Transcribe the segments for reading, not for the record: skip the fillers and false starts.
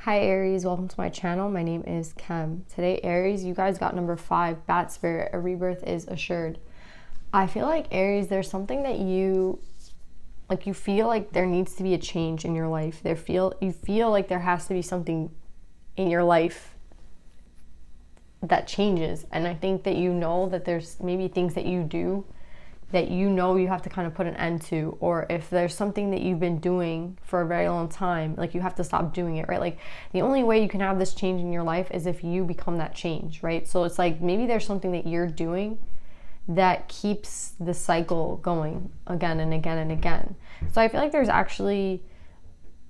Hi Aries, welcome to my channel. My name is Kem. Today Aries, you guys got number 5, Bat Spirit, a rebirth is assured. I feel like Aries, there's something that you feel like there needs to be a change in your life. You feel like there has to be something in your life that changes. And I think that you know that there's maybe things that you do that you know you have to kind of put an end to, or if there's something that you've been doing for a very long time, like you have to stop doing it, right? Like the only way you can have this change in your life is if you become that change, right? So it's like maybe there's something that you're doing that keeps the cycle going again and again and again. So I feel like there's actually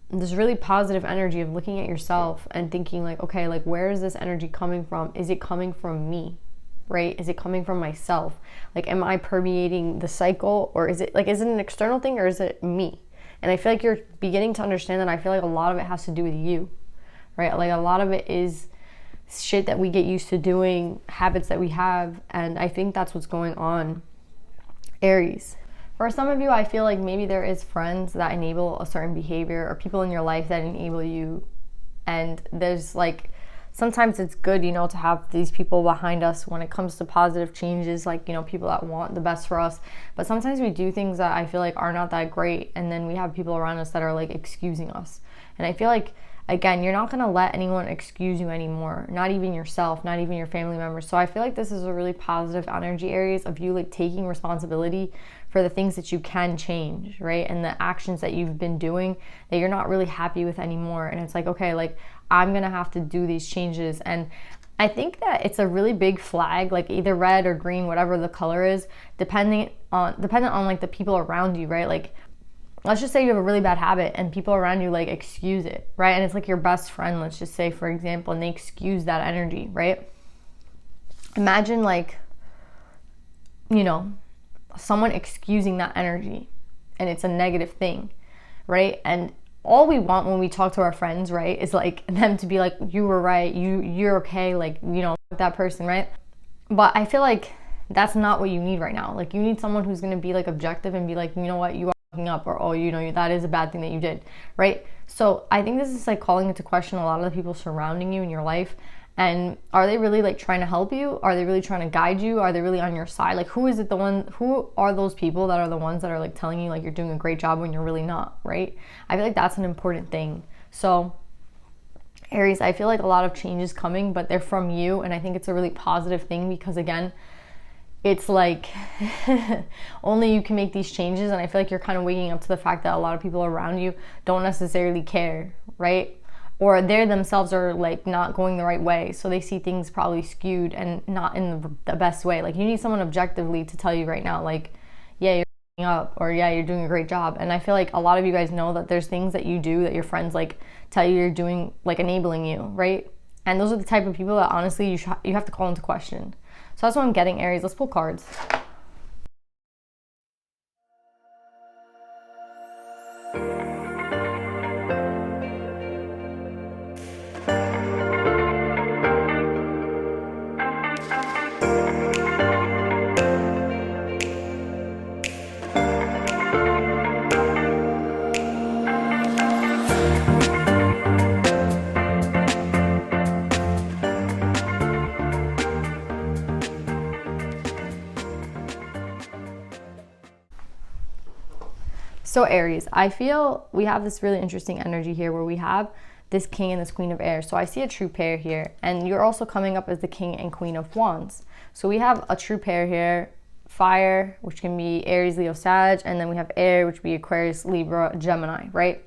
this really positive energy of looking at yourself and thinking like, okay, like where is this energy coming from? Is it coming from me? Right? Is it coming from myself? Like, am I permeating the cycle, or is it an external thing, or is it me? And I feel like you're beginning to understand that. I feel like a lot of it has to do with you, right? Like a lot of it is shit that we get used to doing, habits that we have. And I think that's what's going on, Aries. For some of you, I feel like maybe there is friends that enable a certain behavior, or people in your life that enable you. And there's like, sometimes it's good, you know, to have these people behind us when it comes to positive changes, like, you know, people that want the best for us. But sometimes we do things that I feel like are not that great, and then we have people around us that are like excusing us. And I feel like, again, you're not going to let anyone excuse you anymore, not even yourself, not even your family members. So I feel like this is a really positive energy, Aries, of you like taking responsibility for the things that you can change, right? And the actions that you've been doing that you're not really happy with anymore. And it's like, okay, like I'm gonna have to do these changes. And I think that it's a really big flag, like either red or green, whatever the color is, dependent on like the people around you, right? Like, let's just say you have a really bad habit and people around you like excuse it, right? And it's like your best friend, let's just say, for example, and they excuse that energy, right? Imagine like, you know, someone excusing that energy, and it's a negative thing, right? And all we want when we talk to our friends, right, is like them to be like, you were right, you're okay, like, you know, that person, right? But I feel like that's not what you need right now. Like, you need someone who's going to be like objective and be like, you know what, you are fucking up, or oh, you know, that is a bad thing that you did, right? So I think this is like calling into question a lot of the people surrounding you in your life. And are they really like trying to help you? Are they really trying to guide you? Are they really on your side? Like, who are those people that are the ones that are like telling you like you're doing a great job when you're really not, right? I feel like that's an important thing. So Aries, I feel like a lot of change is coming, but they're from you. And I think it's a really positive thing, because again, it's like only you can make these changes. And I feel like you're kind of waking up to the fact that a lot of people around you don't necessarily care, right? Or they themselves are like not going the right way. So they see things probably skewed and not in the best way. Like, you need someone objectively to tell you right now, like, yeah, you're up, or yeah, you're doing a great job. And I feel like a lot of you guys know that there's things that you do that your friends like tell you you're doing, like enabling you, right? And those are the type of people that honestly you have to call into question. So that's what I'm getting, Aries. Let's pull cards. So Aries, I feel we have this really interesting energy here where we have this King and this Queen of Air. So I see a true pair here, and you're also coming up as the King and Queen of Wands. So we have a true pair here, fire, which can be Aries, Leo, Sag, and then we have air, which would be Aquarius, Libra, Gemini, right?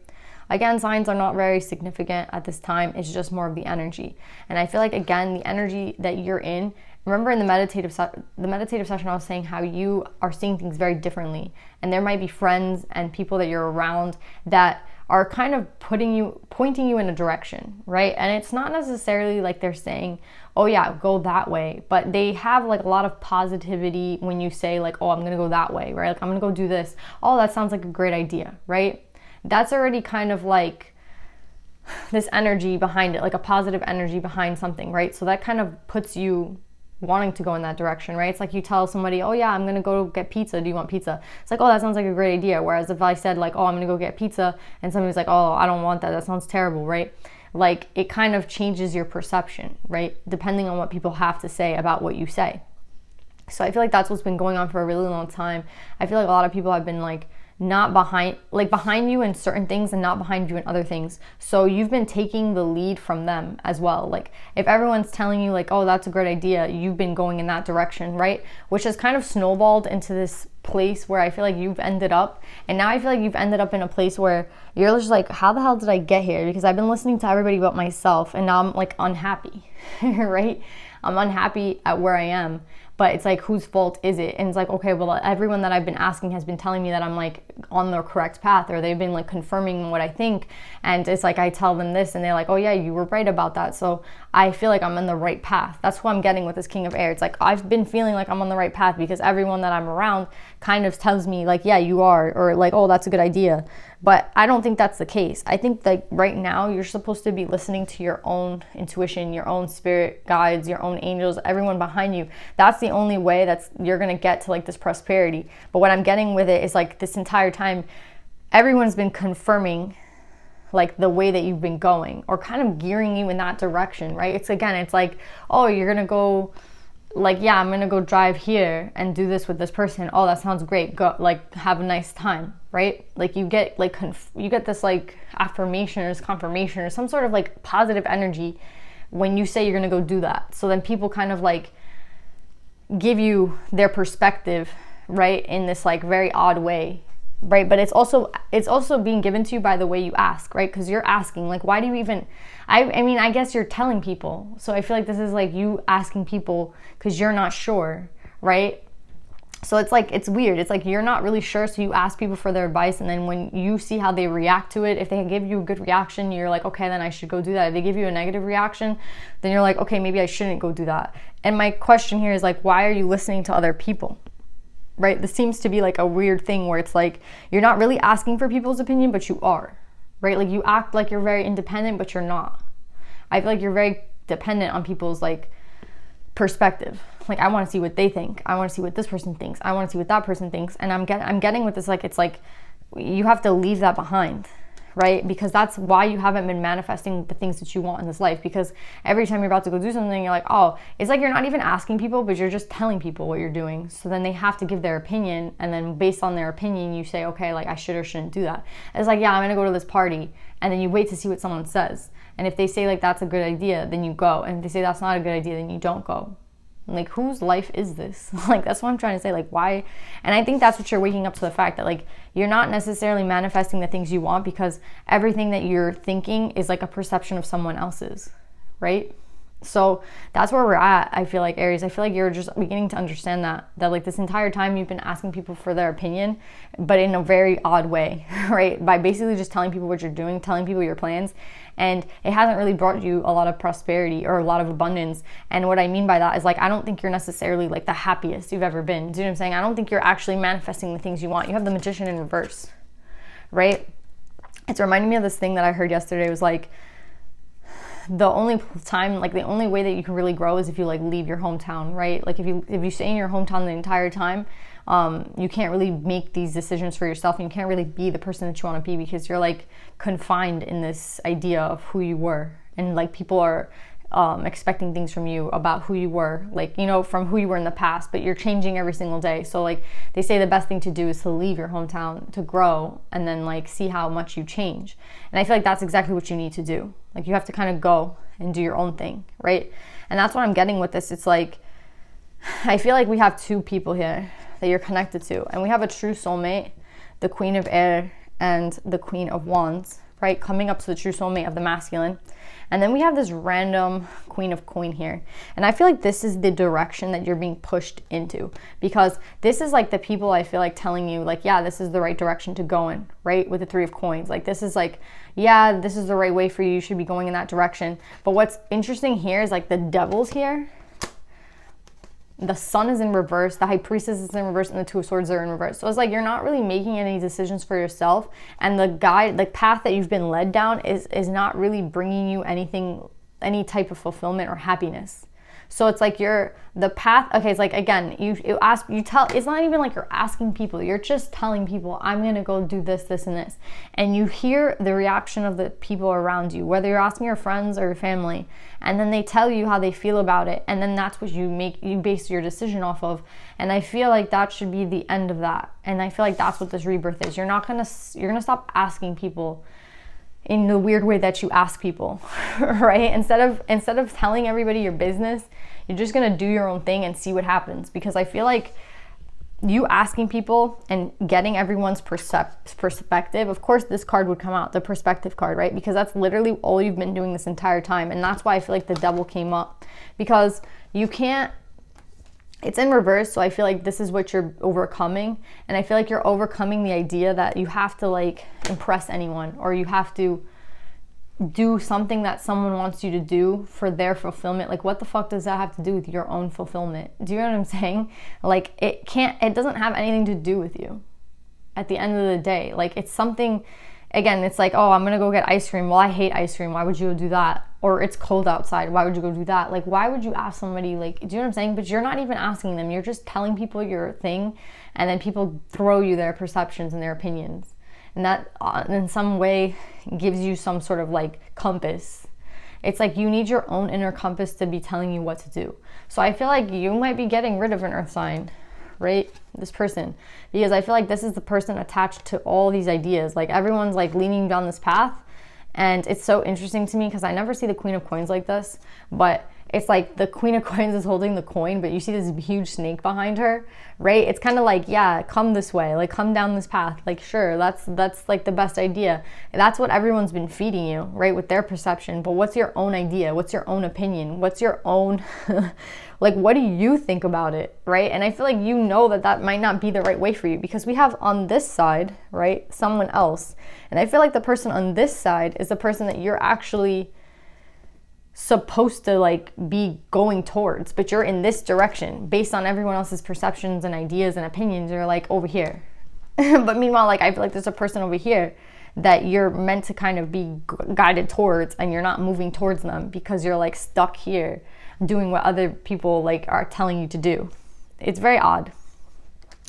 Again, signs are not very significant at this time. It's just more of the energy. And I feel like, again, the energy that you're in, remember in the meditative session, I was saying how you are seeing things very differently. And there might be friends and people that you're around that are kind of pointing you in a direction, right? And it's not necessarily like they're saying, oh yeah, go that way. But they have like a lot of positivity when you say like, oh, I'm going to go that way, right? Like, I'm going to go do this. Oh, that sounds like a great idea, right? That's already kind of like this energy behind it, like a positive energy behind something, right? So that kind of puts you wanting to go in that direction, right? It's like you tell somebody, oh yeah, I'm gonna go get pizza, do you want pizza? It's like, oh, that sounds like a great idea. Whereas if I said like, oh, I'm gonna go get pizza, and somebody's like, oh, I don't want that, that sounds terrible, right? like it kind of changes your perception, right? Depending on what people have to say about what you say. So I feel like that's what's been going on for a really long time. I feel like a lot of people have been like not behind you in certain things and not behind you in other things. So you've been taking the lead from them as well. Like if everyone's telling you like, oh, that's a great idea, you've been going in that direction, right? Which has kind of snowballed into this place where I feel like you've ended up. And now I feel like you've ended up in a place where you're just like, how the hell did I get here? Because I've been listening to everybody but myself, and now I'm like unhappy, right? I'm unhappy at where I am. But it's like, whose fault is it? And it's like, okay, well, everyone that I've been asking has been telling me that I'm like on the correct path, or they've been like confirming what I think. And it's like, I tell them this and they're like, oh yeah, you were right about that. So I feel like I'm on the right path. That's what I'm getting with this King of Air. It's like, I've been feeling like I'm on the right path because everyone that I'm around kind of tells me like, yeah, you are, or like, oh, that's a good idea. But I don't think that's the case. I think like right now you're supposed to be listening to your own intuition, your own spirit guides, your own angels, everyone behind you. That's the only way that's you're going to get to like this prosperity. But what I'm getting with it is like this entire time, everyone's been confirming like the way that you've been going, or kind of gearing you in that direction, right? It's like, oh, you're going to go, like, yeah, I'm going to go drive here and do this with this person. Oh, that sounds great. Go, like, have a nice time, right? Like you get like, you get this like affirmation or this confirmation or some sort of like positive energy when you say you're going to go do that. So then people kind of like give you their perspective, right? In this like very odd way, right? But it's also being given to you by the way you ask, right? Because you're asking like, why do you even, I mean, I guess you're telling people. So I feel like this is like you asking people because you're not sure, right? So it's like, it's weird. It's like you're not really sure, so you ask people for their advice, and then when you see how they react to it, if they give you a good reaction, you're like, okay, then I should go do that. If they give you a negative reaction, then you're like, okay, maybe I shouldn't go do that. And my question here is like, why are you listening to other people? Right? This seems to be like a weird thing where it's like you're not really asking for people's opinion, but you are, right? Like you act like you're very independent, but you're not. I feel like you're very dependent on people's like perspective. Like I want to see what they think. I want to see what this person thinks. I want to see what that person thinks. And I'm getting with this, like, it's like you have to leave that behind, right? Because that's why you haven't been manifesting the things that you want in this life. Because every time you're about to go do something, you're like, oh, it's like you're not even asking people, but you're just telling people what you're doing. So then they have to give their opinion. And then based on their opinion, you say, okay, like I should or shouldn't do that. It's like, yeah, I'm going to go to this party. And then you wait to see what someone says. And if they say like, that's a good idea, then you go. And if they say that's not a good idea, then you don't go. Like, whose life is this? Like, that's what I'm trying to say. Like, why? And I think that's what you're waking up to, the fact that like you're not necessarily manifesting the things you want, because everything that you're thinking is like a perception of someone else's, right? So that's where we're at. I feel like, Aries, I feel like you're just beginning to understand that like this entire time you've been asking people for their opinion, but in a very odd way, right? By basically just telling people what you're doing, telling people your plans. And it hasn't really brought you a lot of prosperity or a lot of abundance. And what I mean by that is like, I don't think you're necessarily like the happiest you've ever been. Do you know what I'm saying? I don't think you're actually manifesting the things you want. You have the Magician in reverse, right? It's reminding me of this thing that I heard yesterday. It was like, the only time, like the only way that you can really grow is if you like leave your hometown, right? Like if you stay in your hometown the entire time, you can't really make these decisions for yourself, and you can't really be the person that you want to be, because you're like confined in this idea of who you were, and like people are expecting things from you about who you were, like, you know, from who you were in the past, but you're changing every single day. So like they say the best thing to do is to leave your hometown to grow, and then like see how much you change. And I feel like that's exactly what you need to do. Like you have to kind of go and do your own thing, right? And that's what I'm getting with this. It's like, I feel like we have two people here that you're connected to, and we have a true soulmate, the Queen of Air and the Queen of Wands, right? Coming up to the true soulmate of the masculine. And then we have this random Queen of Coin here. And I feel like this is the direction that you're being pushed into, because this is like the people I feel like telling you like, yeah, this is the right direction to go in, right? With the Three of Coins. Like this is like, yeah, this is the right way for you. You should be going in that direction. But what's interesting here is like the Devil's here. The Sun is in reverse, the High Priestess is in reverse, and the Two of Swords are in reverse. So it's like you're not really making any decisions for yourself, and the guide, the path that you've been led down is not really bringing you anything, any type of fulfillment or happiness. So it's like the path, okay, it's like, again, it's not even like you're asking people, you're just telling people, I'm gonna go do this, this, and this. And you hear the reaction of the people around you, whether you're asking your friends or your family, and then they tell you how they feel about it, and then that's what you base your decision off of. And I feel like that should be the end of that. And I feel like that's what this rebirth is. You're gonna stop asking people in the weird way that you ask people, right? Instead of telling everybody your business, you're just gonna do your own thing and see what happens. Because I feel like you asking people and getting everyone's perspective, of course this card would come out, the perspective card, right? Because that's literally all you've been doing this entire time. And that's why I feel like the devil came up, because you can't, it's in reverse. So I feel like this is what you're overcoming. And I feel like you're overcoming the idea that you have to like impress anyone, or you have to do something that someone wants you to do for their fulfillment. Like, what the fuck does that have to do with your own fulfillment? Do you know what I'm saying? Like, it doesn't have anything to do with you at the end of the day. Like, it's something, again, it's like, oh, I'm gonna go get ice cream. Well, I hate ice cream. Why would you go do that? Or it's cold outside. Why would you go do that? Like, why would you ask somebody, like, do you know what I'm saying? But you're not even asking them. You're just telling people your thing, and then people throw you their perceptions and their opinions. And that in some way gives you some sort of like compass. It's like you need your own inner compass to be telling you what to do. So I feel like you might be getting rid of an earth sign, right? This person, because I feel like this is the person attached to all these ideas. Like, everyone's like leaning down this path. And it's so interesting to me because I never see the Queen of Coins like this, but it's like the Queen of Coins is holding the coin, but you see this huge snake behind her, right? It's kind of like, yeah, come this way, like come down this path. Like, sure, that's like the best idea. That's what everyone's been feeding you, right? With their perception. But what's your own idea? What's your own opinion? What's your own, like, what do you think about it, right? And I feel like you know that might not be the right way for you, because we have on this side, right, someone else. And I feel like the person on this side is the person that you're actually supposed to like be going towards, but you're in this direction based on everyone else's perceptions and ideas and opinions. You're like over here. But meanwhile, like, I feel like there's a person over here that you're meant to kind of be guided towards, and you're not moving towards them because you're like stuck here doing what other people like are telling you to do. It's very odd.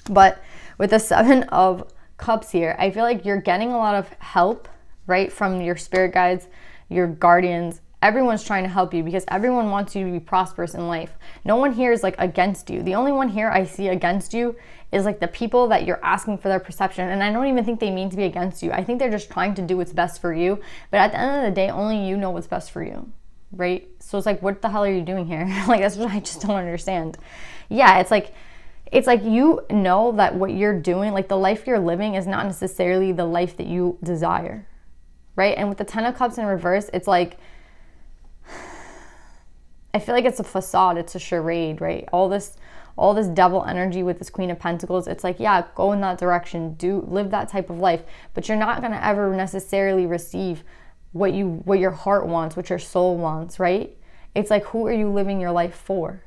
But with the 7 of Cups here, I feel like you're getting a lot of help, right, from your spirit guides, your guardians. Everyone's trying to help you because everyone wants you to be prosperous in life. No one here is like against you. The only one here I see against you is like the people that you're asking for their perception. And I don't even think they mean to be against you. I think they're just trying to do what's best for you. But at the end of the day, only you know what's best for you, right? So it's like, what the hell are you doing here? Like, that's what I just don't understand. Yeah, it's like you know that what you're doing, like the life you're living, is not necessarily the life that you desire, right? And with the 10 of Cups in reverse, it's like, I feel like it's a facade, it's a charade, right? All this devil energy with this Queen of Pentacles, it's like, yeah, go in that direction, live that type of life, but you're not gonna ever necessarily receive what your heart wants, what your soul wants, right? It's like, who are you living your life for,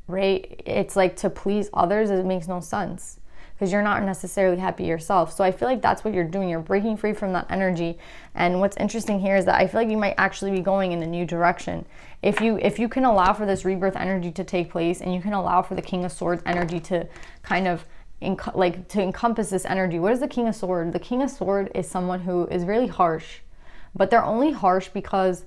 right? It's like to please others, it makes no sense because you're not necessarily happy yourself. So I feel like that's what you're doing. You're breaking free from that energy. And what's interesting here is that I feel like you might actually be going in a new direction. If you can allow for this rebirth energy to take place, and you can allow for the King of Swords energy to kind of to encompass this energy. What is the King of Swords? The King of Swords is someone who is really harsh, but they're only harsh because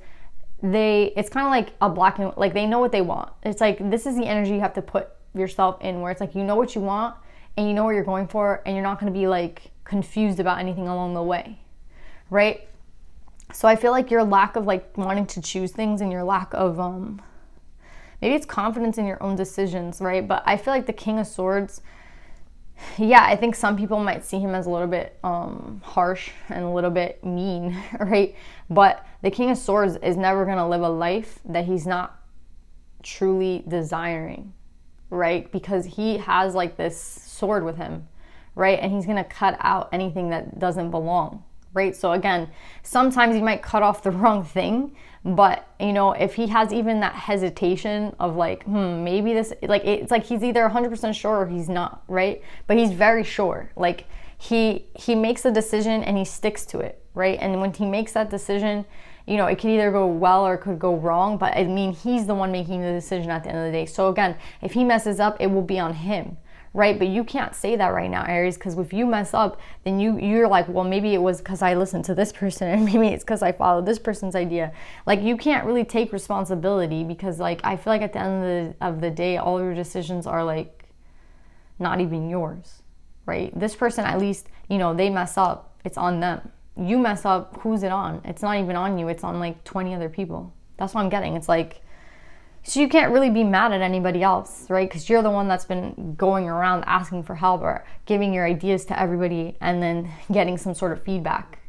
it's kind of like a black and like they know what they want. It's like, this is the energy you have to put yourself in, where it's like, you know what you want and you know what you're going for, and you're not going to be like confused about anything along the way, right? So I feel like your lack of like wanting to choose things, and your lack of maybe it's confidence in your own decisions, right? But I feel like the King of Swords, yeah, I think some people might see him as a little bit harsh and a little bit mean, right? But the King of Swords is never going to live a life that he's not truly desiring, right? Because he has like this sword with him, right? And he's going to cut out anything that doesn't belong, right? So again, sometimes he might cut off the wrong thing, but you know, if he has even that hesitation of like, maybe this, like, it's like he's either 100% sure or he's not, right? But he's very sure. Like he makes a decision and he sticks to it, right? And when he makes that decision, you know, it could either go well or it could go wrong, but I mean, he's the one making the decision at the end of the day. So again, if he messes up, it will be on him, right? But you can't say that right now, Aries, because if you mess up, then you're like, well, maybe it was because I listened to this person, and maybe it's because I followed this person's idea. Like, you can't really take responsibility, because like, I feel like at the end of the day, all your decisions are like not even yours, right? This person, at least, you know, they mess up, it's on them. You mess up, who's it on? It's not even on you, it's on like 20 other people. That's what I'm getting. It's like, so you can't really be mad at anybody else, right? Because you're the one that's been going around asking for help or giving your ideas to everybody and then getting some sort of feedback,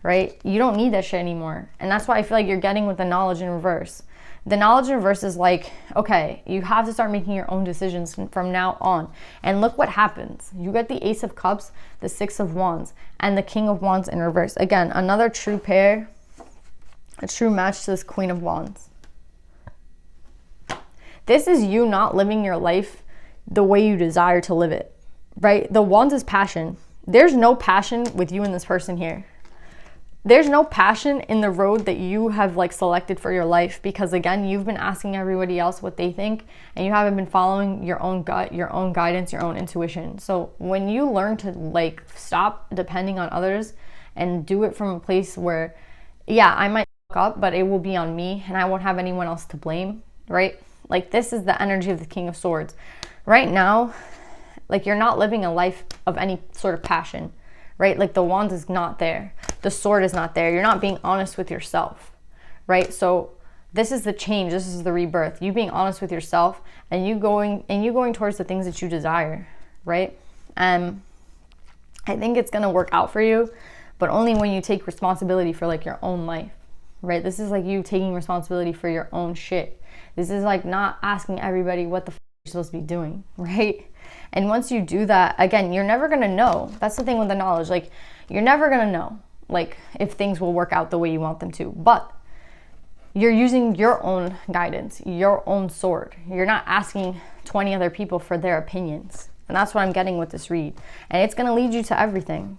right? You don't need that shit anymore. And that's why I feel like you're getting with the knowledge in reverse. The knowledge in reverse is like, okay, you have to start making your own decisions from now on. And look what happens. You get the Ace of Cups, the Six of Wands, and the King of Wands in reverse. Again, another true pair, a true match to this Queen of Wands. This is you not living your life the way you desire to live it, right? The Wands is passion. There's no passion with you and this person here. There's no passion in the road that you have like selected for your life, because again, you've been asking everybody else what they think and you haven't been following your own gut, your own guidance, your own intuition. So when you learn to like stop depending on others and do it from a place where, yeah, I might fuck up, but it will be on me and I won't have anyone else to blame, right? Like, this is the energy of the King of Swords. Right now, like, you're not living a life of any sort of passion, right? Like, the Wands is not there. The Sword is not there. You're not being honest with yourself, right? So this is the change. This is the rebirth. You being honest with yourself and you going towards the things that you desire, right? I think it's going to work out for you, but only when you take responsibility for like your own life, right? This is like you taking responsibility for your own shit. This is like not asking everybody what the f you're supposed to be doing, right? And once you do that, again, you're never gonna know. That's the thing with the knowledge. Like, you're never gonna know, like, if things will work out the way you want them to. But you're using your own guidance, your own sword. You're not asking 20 other people for their opinions. And that's what I'm getting with this read. And it's gonna lead you to everything.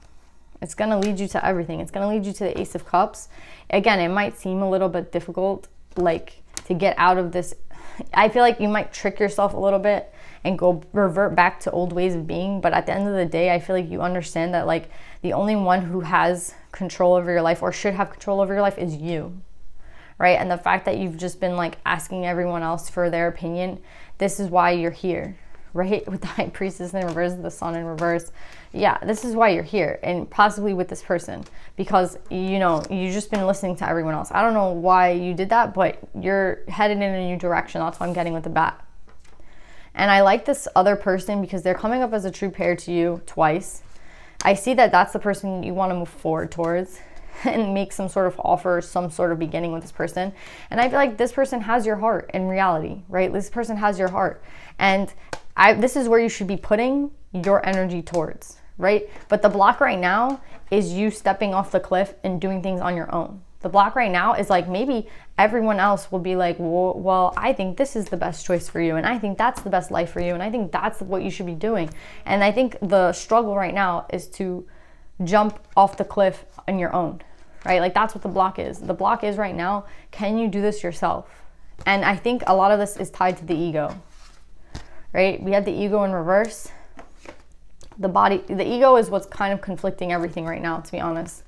It's gonna lead you to everything. It's gonna lead you to the Ace of Cups. Again, it might seem a little bit difficult, like, to get out of this. I feel like you might trick yourself a little bit and revert back to old ways of being, but at the end of the day, I feel like you understand that like the only one who has control over your life or should have control over your life is you, right? And the fact that you've just been like asking everyone else for their opinion, this is why you're here, right? With the High Priestess in reverse, the Sun in reverse. Yeah, this is why you're here, and possibly with this person, because, you know, you've just been listening to everyone else. I don't know why you did that, but you're headed in a new direction. That's what I'm getting with the bat. And I like this other person because they're coming up as a true pair to you twice. I see that that's the person you want to move forward towards and make some sort of offer, some sort of beginning with this person. And I feel like this person has your heart in reality, right? This person has your heart. And this is where you should be putting your energy towards, right? But the block right now is you stepping off the cliff and doing things on your own. The block right now is like, maybe everyone else will be like, well, I think this is the best choice for you, and I think that's the best life for you, and I think that's what you should be doing. And I think the struggle right now is to jump off the cliff on your own, right? Like, that's what the block is. The block is right now, can you do this yourself? And I think a lot of this is tied to the ego, right? We have the ego in reverse. The ego is what's kind of conflicting everything right now, to be honest.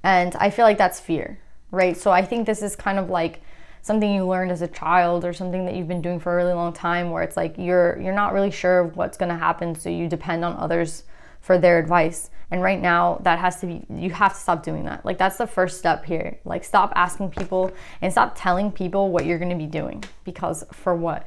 And I feel like that's fear, right? So I think this is kind of like something you learned as a child or something that you've been doing for a really long time, where it's like you're not really sure what's going to happen, so you depend on others for their advice. And right now, you have to stop doing that. Like, that's the first step here. Like, stop asking people and stop telling people what you're going to be doing, because for what?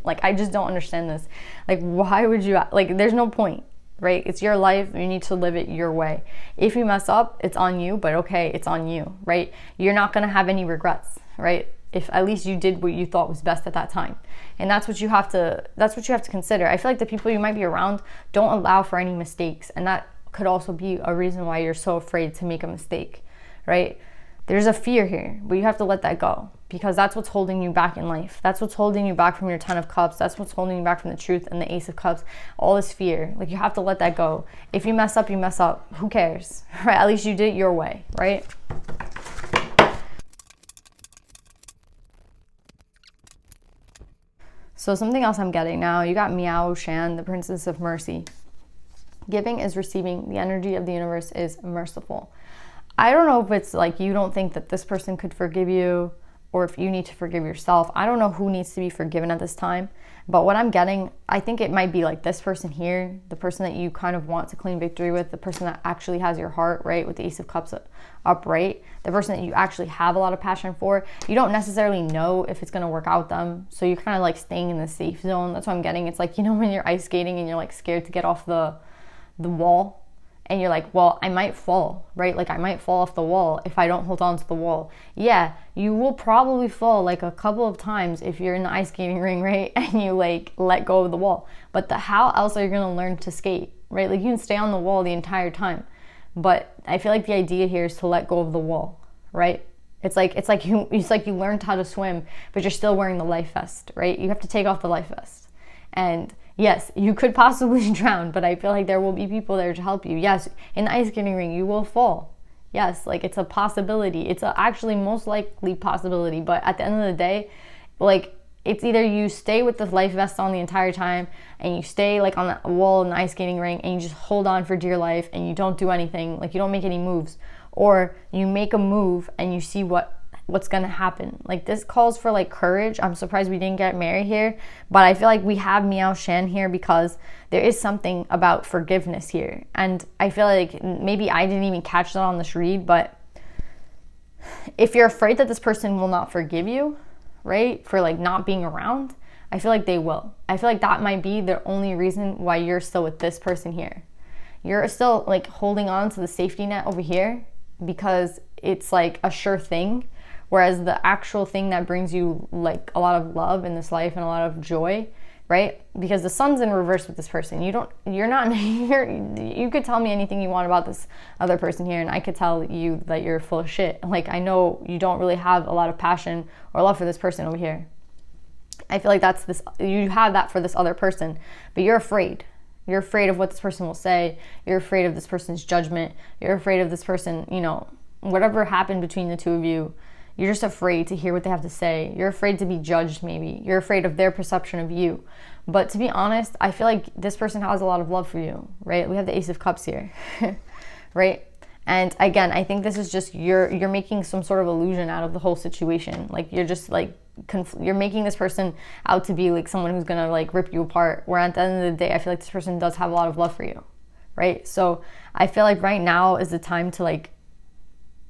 Like, I just don't understand this. Like, why would you, like, there's no point. Right? It's your life. You need to live it your way. If you mess up, it's on you, but okay, it's on you, right? You're not going to have any regrets, right? If at least you did what you thought was best at that time. And that's what you have to consider. I feel like the people you might be around don't allow for any mistakes. And that could also be a reason why you're so afraid to make a mistake, right? There's a fear here, but you have to let that go, because that's what's holding you back in life. That's what's holding you back from your 10 of Cups. That's what's holding you back from the truth and the Ace of Cups. All this fear, like, you have to let that go. If you mess up, you mess up. Who cares, right? At least you did it your way, right? So something else I'm getting now, you got Miao Shan, the Princess of Mercy. Giving is receiving. The energy of the universe is merciful. I don't know if it's like you don't think that this person could forgive you, or if you need to forgive yourself. I don't know who needs to be forgiven at this time. But what I'm getting, I think it might be like this person here, the person that you kind of want to claim victory with, the person that actually has your heart, right? With the Ace of Cups upright, the person that you actually have a lot of passion for. You don't necessarily know if it's going to work out with them. So you're kind of like staying in the safe zone. That's what I'm getting. It's like, you know, when you're ice skating and you're like scared to get off the wall, and you're like, well, I might fall, right? Like I might fall off the wall if I don't hold on to the wall. Yeah, you will probably fall like a couple of times if you're in the ice skating ring, right? And you like let go of the wall. But how else are you gonna learn to skate, right? Like you can stay on the wall the entire time. But I feel like the idea here is to let go of the wall, right? It's like you learned how to swim, but you're still wearing the life vest, right? You have to take off the life vest. And yes, you could possibly drown, but I feel like there will be people there to help you. Yes, in the ice skating ring, you will fall. Yes, like it's a possibility. It's actually most likely possibility. But at the end of the day, like it's either you stay with the life vest on the entire time and you stay like on the wall in the ice skating ring and you just hold on for dear life and you don't do anything, like you don't make any moves, or you make a move and you see what's gonna happen. Like this calls for like courage. I'm surprised we didn't get married here, but I feel like we have Miao Shan here because there is something about forgiveness here. And I feel like maybe I didn't even catch that on this read, but if you're afraid that this person will not forgive you, right, for like not being around, I feel like they will. I feel like that might be the only reason why you're still with this person here. You're still like holding on to the safety net over here because it's like a sure thing. Whereas the actual thing that brings you like a lot of love in this life and a lot of joy, right? Because the sun's in reverse with this person. You could tell me anything you want about this other person here and I could tell you that you're full of shit. Like I know you don't really have a lot of passion or love for this person over here. I feel like you have that for this other person, but you're afraid. You're afraid of what this person will say. You're afraid of this person's judgment. You're afraid of this person, you know, whatever happened between the two of you. You're just afraid to hear what they have to say. You're afraid to be judged, maybe. You're afraid of their perception of you. But to be honest, I feel like this person has a lot of love for you, right? We have the Ace of Cups here, right? And again, I think this is just you're making some sort of illusion out of the whole situation. Like you're just like you're making this person out to be like someone who's gonna like rip you apart. Where at the end of the day, I feel like this person does have a lot of love for you, right? So I feel like right now is the time to like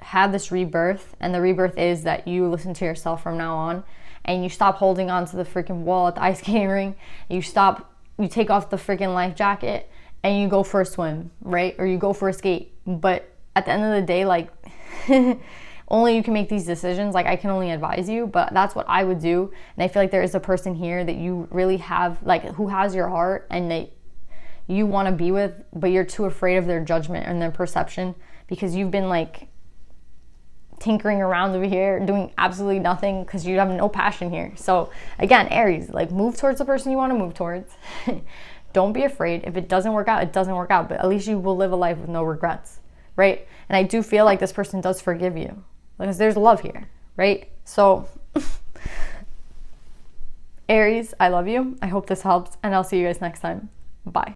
have this rebirth, and the rebirth is that you listen to yourself from now on and you stop holding on to the freaking wall at the ice skating ring. You take off the freaking life jacket and you go for a swim, right? Or you go for a skate. But at the end of the day, like only you can make these decisions. Like I can only advise you, but that's what I would do. And I feel like there is a person here that you really have, like who has your heart and that you want to be with, but you're too afraid of their judgment and their perception because you've been like tinkering around over here doing absolutely nothing because you have no passion here. So again, Aries, like move towards the person you want to move towards. Don't be afraid. If it doesn't work out, it doesn't work out, but at least you will live a life with no regrets, right? And I do feel like this person does forgive you because there's love here, right? So Aries, I love you. I hope this helps and I'll see you guys next time. Bye.